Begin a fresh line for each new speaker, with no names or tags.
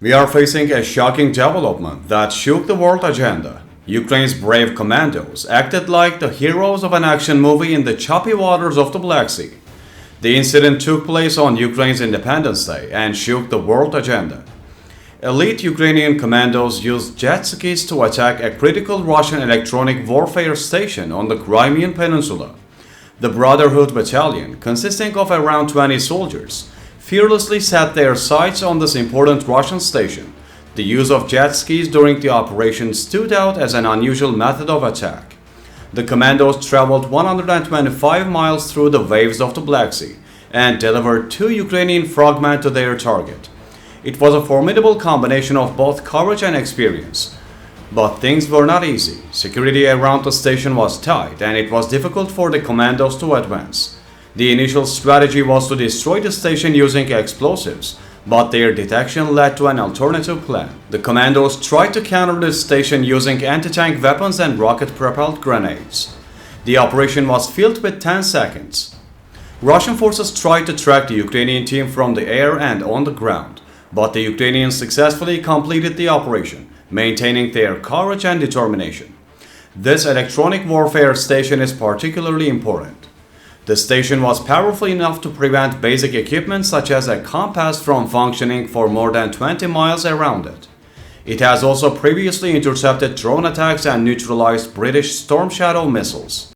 We are facing a shocking development that shook the world agenda. Ukraine's brave commandos acted like the heroes of an action movie in the choppy waters of the Black Sea. The incident took place on Ukraine's Independence Day and shook the world agenda. Elite Ukrainian commandos used jet skis to attack a critical Russian electronic warfare station on the Crimean peninsula. The Brotherhood Battalion, consisting of around 20 soldiers, fearlessly set their sights on this important Russian station. The use of jet skis during the operation stood out as an unusual method of attack. The commandos traveled 125 miles through the waves of the Black Sea and delivered 2 Ukrainian frogmen to their target. It was a formidable combination of both courage and experience. But things were not easy. Security around the station was tight and it was difficult for the commandos to advance. The initial strategy was to destroy the station using explosives, but their detection led to an alternative plan. The commandos tried to counter the station using anti-tank weapons and rocket-propelled grenades. The operation was filled with 10 seconds. Russian forces tried to track the Ukrainian team from the air and on the ground, but the Ukrainians successfully completed the operation, maintaining their courage and determination. This electronic warfare station is particularly important. The station was powerful enough to prevent basic equipment such as a compass from functioning for more than 20 miles around it. It has also previously intercepted drone attacks and neutralized British Storm Shadow missiles.